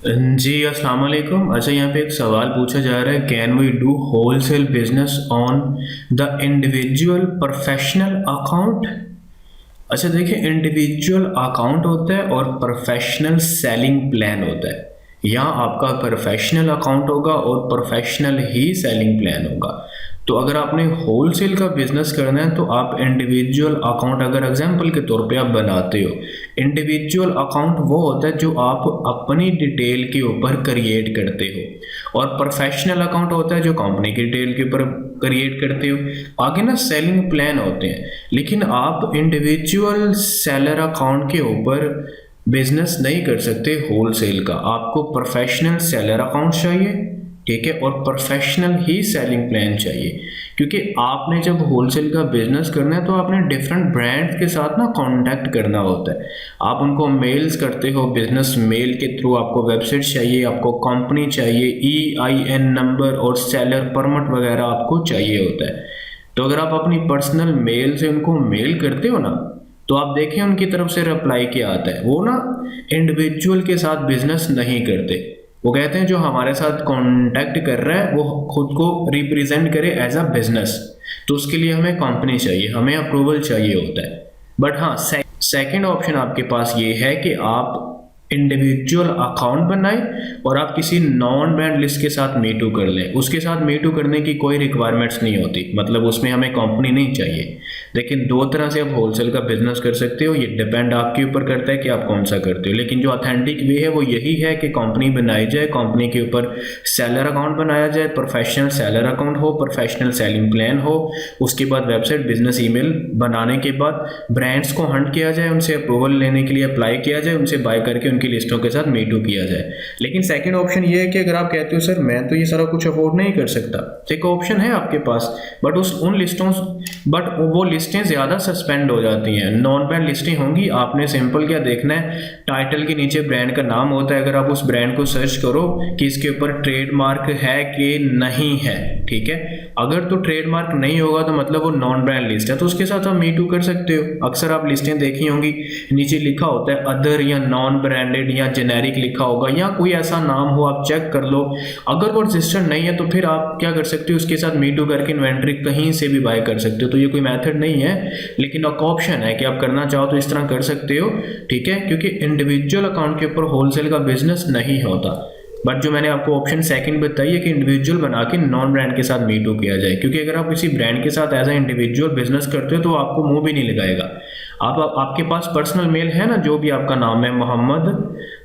जी अस्सलाम वालेकुम। अच्छा, यहाँ पे एक सवाल पूछा जा रहा है, can we do wholesale business on the individual professional account. अच्छा देखिए, इंडिविजुअल अकाउंट होता है और प्रोफेशनल सेलिंग प्लान होता है। यहाँ आपका प्रोफेशनल अकाउंट होगा और प्रोफेशनल ही सेलिंग प्लान होगा। तो अगर आपने होलसेल का बिजनेस करना है तो आप इंडिविजुअल अकाउंट, अगर एग्जांपल के तौर पे आप बनाते हो, इंडिविजुअल अकाउंट वो होता है जो आप अपनी डिटेल के ऊपर क्रिएट करते हो, और प्रोफेशनल अकाउंट होता है जो कंपनी की डिटेल के ऊपर क्रिएट करते हो। आगे ना सेलिंग प्लान होते हैं, लेकिन आप इंडिविजुअल सेलर अकाउंट के ऊपर बिजनेस नहीं कर सकते होलसेल का। आपको प्रोफेशनल सेलर अकाउंट चाहिए, ठीक है, और प्रोफेशनल ही सेलिंग प्लान चाहिए। क्योंकि आपने जब होलसेल का बिजनेस करना है तो आपने डिफरेंट ब्रांड्स के साथ ना कांटेक्ट करना होता है। आप उनको मेल्स करते हो, बिजनेस मेल के थ्रू आपको वेबसाइट चाहिए, आपको कंपनी चाहिए, EIN नंबर और सेलर परमिट वगैरह आपको चाहिए होता है। तो अगर आप अपनी पर्सनल मेल से उनको मेल करते हो ना, तो आप देखें उनकी तरफ से रिप्लाई क्या आता है। वो ना इंडिविजुअल के साथ बिजनेस नहीं करते, वो कहते हैं जो हमारे साथ कांटेक्ट कर रहा है वो खुद को रिप्रेजेंट करे एज अ बिजनेस, तो उसके लिए हमें कंपनी चाहिए, हमें अप्रूवल चाहिए होता है। बट हाँ, सेकंड ऑप्शन आपके पास ये है कि आप इंडिविजुअल अकाउंट बनाएं और आप किसी नॉन ब्रांड लिस्ट के साथ मीटू कर लें। उसके साथ मीटू करने की कोई रिक्वायरमेंट्स नहीं होती, मतलब उसमें हमें कंपनी नहीं चाहिए। लेकिन दो तरह से आप होलसेल का बिजनेस कर सकते हो, ये डिपेंड आपके ऊपर करता है कि आप कौन सा करते हो। लेकिन जो ऑथेंटिक वे है वो यही है कि कंपनी बनाई जाए, कंपनी के ऊपर सेलर अकाउंट बनाया जाए, प्रोफेशनल सेलर अकाउंट हो, प्रोफेशनल सेलिंग प्लान हो, उसके बाद वेबसाइट, बिजनेस ईमेल बनाने के बाद ब्रांड्स को हंट किया जाए, उनसे अप्रूवल लेने के लिए अप्लाई किया जाए, उनसे बाय करके उनकी लिस्टों के साथ मीटू किया जाए। लेकिन सेकंड ऑप्शन ये है कि अगर आप कहते हो सर मैं तो ये सारा कुछ अफोर्ड नहीं कर सकता, एक ऑप्शन है आपके पास, बट वो लिस्टें ज़्यादा सस्पेंड हो जाती हैं, नॉन ब्रांड लिस्टें होंगी। आपने सिंपल क्या देखना है, टाइटल के नीचे ब्रांड का नाम होता है, अगर आप उस ब्रांड को सर्च करो कि इसके ऊपर ट्रेडमार्क है कि नहीं है, ठीक है। अगर तो ट्रेडमार्क नहीं होगा तो मतलब वो नॉन ब्रांड लिस्ट है, तो उसके साथ आप मीटू कर सकते हो। अक्सर आप लिस्टें देखी होंगी, नीचे लिखा होता है अदर या नॉन ब्रांडेड या जेनेरिक लिखा होगा, या कोई ऐसा नाम हो, आप चेक कर लो। अगर वो रजिस्टर्ड नहीं है तो फिर आप क्या कर सकते हो, उसके साथ मीटू करके इन्वेंट्री कहीं से भी बाय कर सकते हो। तो ये कोई मेथड नहीं है, लेकिन एक ऑप्शन है कि आप करना चाहो तो इस तरह कर सकते हो, ठीक है। क्योंकि इंडिविजुअल अकाउंट के ऊपर होलसेल का बिजनेस नहीं होता। बट जो मैंने आपको ऑप्शन सेकंड बताई है कि इंडिविजुअल बना के नॉन ब्रांड के साथ मीटू किया जाए, क्योंकि अगर आप किसी ब्रांड के साथ एज ए इंडिविजुअल बिजनेस करते हो तो आपको मुंह भी नहीं लगाएगा। आपके पास पर्सनल मेल है ना, जो भी आपका नाम है, मोहम्मद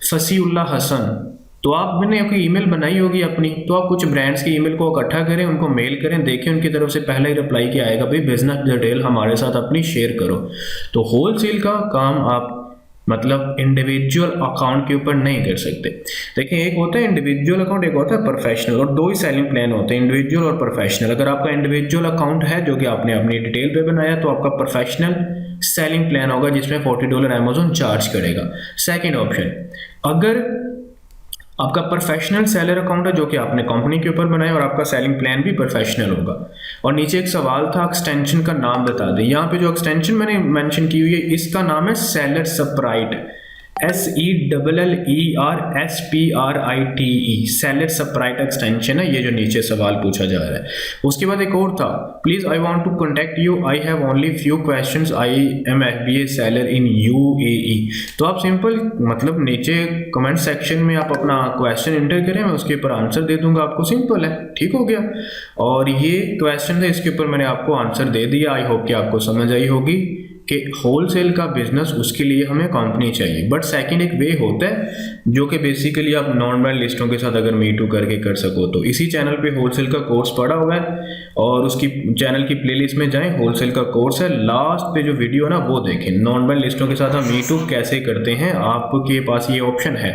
फसीउल्लाह हसन, तो आपने आपकी ईमेल बनाई होगी अपनी, तो आप कुछ ब्रांड्स की ईमेल को इकट्ठा करें, उनको मेल करें, देखें उनकी तरफ से पहले ही रिप्लाई क्या आएगा, भाई बिजनेस डिटेल हमारे साथ अपनी शेयर करो। तो होलसेल का काम आप मतलब इंडिविजुअल अकाउंट के ऊपर नहीं कर सकते। देखिए, एक होता है इंडिविजुअल अकाउंट, एक होता है प्रोफेशनल, और दो ही सेलिंग प्लान होते हैं, इंडिविजुअल और प्रोफेशनल। अगर आपका इंडिविजुअल अकाउंट है जो कि आपने अपनी डिटेल पे बनाया, तो आपका प्रोफेशनल सेलिंग प्लान होगा जिसमें $40 अमेजोन चार्ज करेगा। सेकेंड ऑप्शन, अगर आपका प्रोफेशनल सेलर अकाउंट है जो कि आपने कंपनी के ऊपर बनाया और आपका सेलिंग प्लान भी प्रोफेशनल होगा। और नीचे एक सवाल था, एक्सटेंशन का नाम बता दें। यहाँ पे जो एक्सटेंशन मैंने मेंशन की हुई है, इसका नाम है seller Sprite, SELLERSPRITE, seller Sprite extension है ये जो नीचे सवाल पूछा जा रहा है। उसके बाद एक और था, please I want to contact you, I have only few questions, I am FBA seller in UAE। तो आप सिंपल मतलब नीचे कमेंट सेक्शन में आप अपना क्वेश्चन एंटर करें, मैं उसके ऊपर आंसर दे दूंगा आपको, सिंपल है, ठीक हो गया। और ये क्वेश्चन था, इसके ऊपर मैंने आपको आंसर दे दिया। आई होप कि आपको समझ आई होगी कि होलसेल का बिजनेस, उसके लिए हमें कंपनी चाहिए। बट सेकंड एक वे होता है जो कि बेसिकली आप नॉन ब्रांड लिस्टों के साथ अगर मीटू करके कर सको तो। इसी चैनल पे होलसेल का कोर्स पड़ा हुआ है, और उसकी चैनल की प्लेलिस्ट में जाएं, होलसेल का कोर्स है, लास्ट पे जो वीडियो है ना वो देखें। नॉन ब्रांड लिस्टों के साथ हम मीटू कैसे करते हैं, आपके पास ये ऑप्शन है।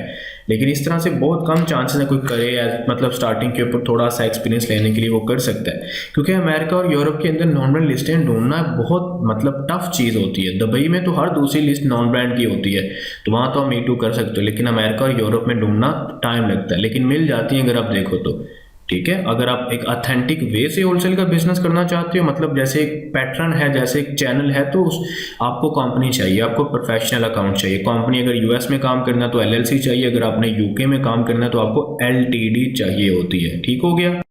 लेकिन इस तरह से बहुत कम चांसेस है कोई करे, मतलब स्टार्टिंग के ऊपर थोड़ा सा एक्सपीरियंस लेने के लिए वो कर सकता है। क्योंकि अमेरिका और यूरोप के अंदर नॉन ब्रांड लिस्टें ढूंढना बहुत मतलब टफ चीज़ होती है। दुबई में तो हर दूसरी लिस्ट नॉन ब्रांड की होती है, तो वहाँ तो आप मीटू कर सकते हो, लेकिन अमेरिका और यूरोप में ढूंढना टाइम लगता है, लेकिन मिल जाती है अगर आप देखो तो। ठीक है। अगर आप एक ऑथेंटिक वे से होलसेल का बिजनेस करना चाहते हो, मतलब जैसे एक पैटर्न है, जैसे एक चैनल है, तो उस आपको कंपनी चाहिए, आपको प्रोफेशनल अकाउंट चाहिए। कंपनी अगर यूएस में काम करना तो एलएलसी चाहिए, अगर आपने यूके में काम करना तो आपको एलटीडी चाहिए होती है। ठीक हो गया।